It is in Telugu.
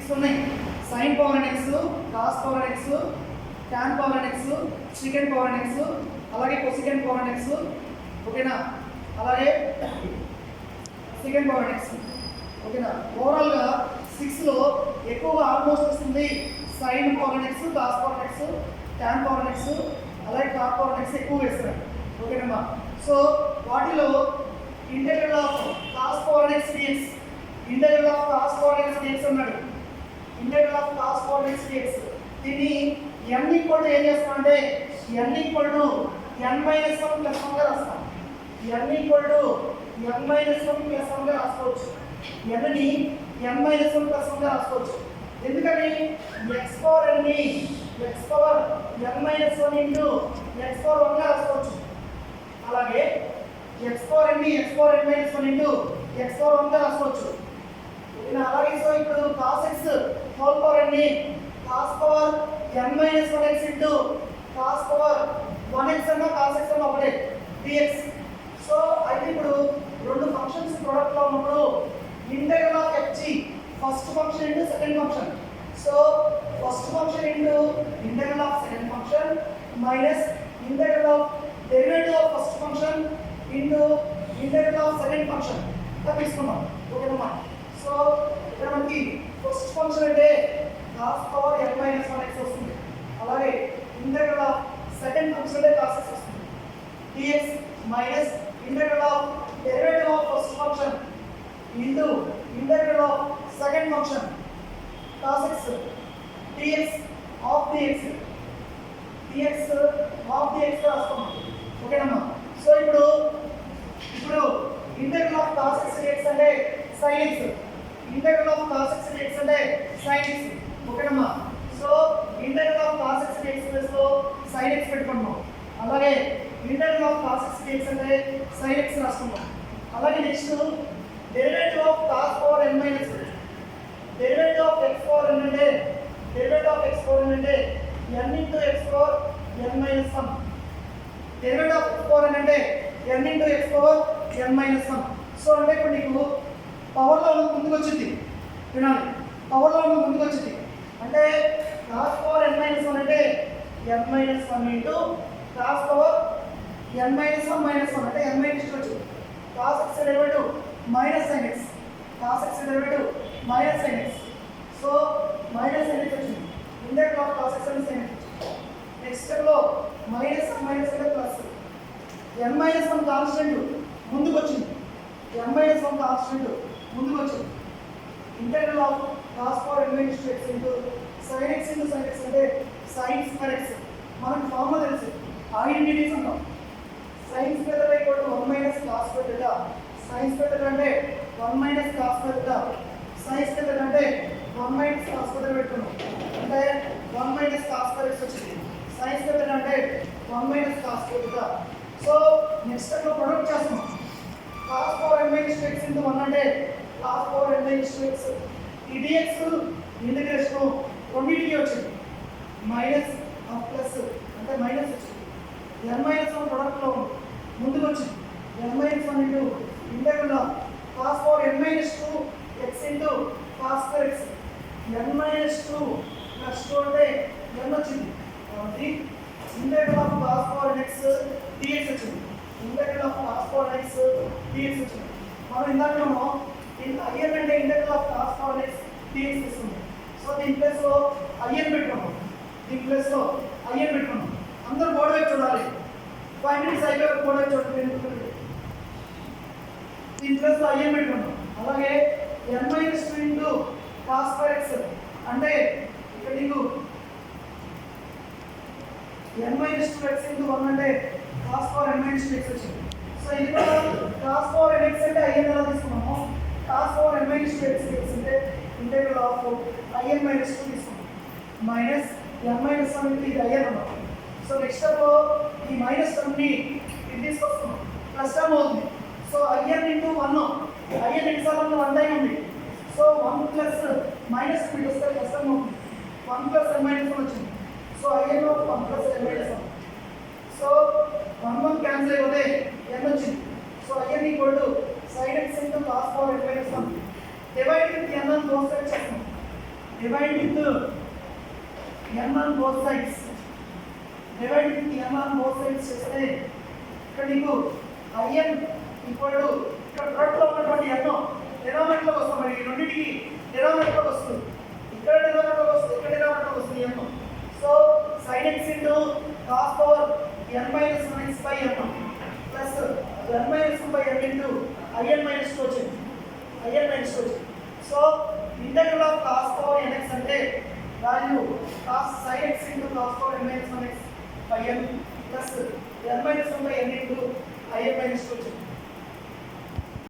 6 ఉన్నాయి. sin power n x, cos power n x, tan power n x, secant power n x, అలాగే cosecant power n x, ఓకేనా, అలాగే secant power n x, ఓకేనా. ఓవరాల్ గా 6 లో ఎక్కువగా ఆల్మోస్ట్ వస్తుంది sin power n x, cos power n x, tan power n x, అలాగే cot power n x ఎక్కువ వేస్తారు, ఓకేనమ్మా. సో వాటిలో integral of cos power n x dx, integral of cos power n x dx అన్నాడు. Integral of cos power n x dx దీన్ని n ఈక్వల్ టు ఏం చేస్తామంటే n equal to n minus 1 plus 1 గా రాస్తాం. n equal to n minus 1 plus 1 గా రాసుకోవచ్చు. n ని n మైనస్ 1 ప్లస్ 1 గా రాసుకోవచ్చు. ఎందుకని x పవర్ n ని x power n minus 1 into x power 1 గా రాసుకోవచ్చు. అలాగే x పవర్ n ని x power n minus 1 into x power 1 గా రాసుకోవచ్చు. అలాగే సో ఇప్పుడు cos x whole power n ని cos power n minus 1x into cos power 1x అన్న cos x అన్న ఒకటే dx. సో అయితే ఇప్పుడు రెండు ఫంక్షన్స్ ప్రొడక్ట్ లో ఉన్నప్పుడు integral of fg first function into second function. So first function into integral of second function minus integral of derivative of first function into integral of second function ఇలా తీసుకున్నాం, ఓకేనమ్మా. సో ఇక్కడ మనకి ఫస్ట్ ఫంక్షన్ అంటే cos power n minus 1x వస్తుంది. అలాగే ఇంటెగ్రల్ ఆఫ్ సెకండ్ ఫంక్షన్ అంటే cos x వస్తుంది dx minus integral of derivative of first function into integral of second function cos x dx of dx of dx రాస్తాం, ఓకేనమ్మా. సో ఇప్పుడు integral of cos x dx అంటే sin x, integral of cos x dx అంటే sin x, ఓకేనమ్మా. So integral of cos x dx plus లో sin x పెట్టుకున్నాం. అలాగే integral of cos x dx అంటే sin x రాసుకున్నాం. అలాగే next derivative of cos power n minus 1, derivative of x power n అంటే derivative of x power n అంటే n into x power n minus 1, derivative of x power n అంటే n into x power n minus 1. So అంటే ఇప్పుడు నీకు పవర్ లో ముందుకు వచ్చింది, వినాలి, పవర్ లో ముందుకు వచ్చింది అంటే cos పవర్ n మైనస్ 1 అంటే n minus 1 into cos power n minus 1 minus 1 అంటే n మైనస్ 2 వచ్చింది. cos x derivative minus sin x, cos x derivative minus sin x. So minus sin x వచ్చింది. Integral of cos x and sin x. Next లో మైనస్ అంటే ప్లస్ n మైనస్ 1 కాన్స్టెంట్ ముందుకు వచ్చింది, n మైనస్ 1 కాన్స్టెంట్ ముందుకు వచ్చింది. Integral of cos power n minus 2x into sin x into sin x అంటే sin స్క్వేర్ x. మనకు ఫార్ములా తెలుసు, ఐడెంటిటీస్ అంటాం. sin square equal to 1 minus cos square θ, sin square అంటే 1 minus cos square θ, sin square అంటే 1 మైనస్ cos స్క్వేర్ పెట్టుకున్నాం అంటే 1 మైనస్ cos స్క్వేర్ x వచ్చింది. sin స్క్వేర్ అంటే 1 minus cos square θ. So next లో ప్రొడక్ట్ చేస్తాం. cos power n minus 2x into 1 అంటే cos power n minus 2x. ఈ dx ఇంటిగ్రేషన్ రెండింటికి వచ్చింది, మైనస్ ప్లస్ అంటే మైనస్ వచ్చింది. n మైనస్ 1 ప్రొడక్ట్ లో ముందుకు వచ్చింది. n minus 1 into integral of cos power n minus 2x into cos square x. n minus 2 plus 2 అంటే n వచ్చింది కాబట్టి integral of cos power x dx వచ్చింది. Integral of cos power x dx వచ్చింది. మనం ఇందాక IN అంటే integral of cos power x dx ఇస్తుంది. సో దీని ప్లేస్ లో IN పెట్టుకున్నాం, దీని ప్లేస్ లో IN పెట్టుకున్నాం. అందరూ బోర్డు వైపు చూడాలి, 5 మినిట్స్ అయిపోయి బోర్డు వైపు చూడండి. దీని ప్లేస్ లో IN పెట్టుకున్నాం. అలాగే n minus 2 into cos square x అంటే ఇక్కడ నీకు n మైనస్ 2x ఇంటూ 1 అంటే cos power n minus 2x వచ్చింది. సో ఇది కూడా cos పవర్ n x అంటే IN ఎలా తీసుకున్నాము, cos power n minus 2x అంటే ఇంటెగ్రల్ ఆఫ్ IN మైనస్ 2 తీసుకున్నాం మైనస్ n మైనస్ 1 ఇంటూ ఇది IN అన్నమాట. సో నెక్స్ట్ స్టెప్ లో ఈ మైనస్ టర్మ్ని ఇది తీసుకొస్తున్నాం, ప్లస్ టర్మ్ అవుతుంది. So IN into 1, IN example 1 time ఉంది. సో 1 ప్లస్ మైనస్ ఇటు వస్తే ప్లస్ టర్మ్ అవుతుంది. 1 ప్లస్ n మైనస్ 1 వచ్చింది. So IN of 1 plus n minus 1. So 1 cancel అయిపోతే n వచ్చింది. So IN equal to sin x into cos power n minus 1 divide with n అని బోత్ సైడ్స్ చేస్తాం. divide with n on both sides. Divide with n on both sides చేస్తే ఇక్కడ నీకు in ఈక్వల్ టు ఇక్కడ ప్రొడక్ట్ లో ఉన్నటువంటి n డినామినేటర్ లోకి వస్తుంది. మరి ఈ రెండింటికి డినామినేటర్ లోకి వస్తుంది. ఇక్కడ డినామినేటర్ లోకి వస్తుంది, ఇక్కడ డినామినేటర్ లోకి వస్తుంది n. So sin x into cos power n minus 1x by n plus n minus 1 by n into in minus 2 వచ్చింది. in minus 2 వచ్చింది. So integral of cos power nx అంటే value cos sin x into cos power n minus 1x by n plus n minus 1 by n into in minus 2 వచ్చింది.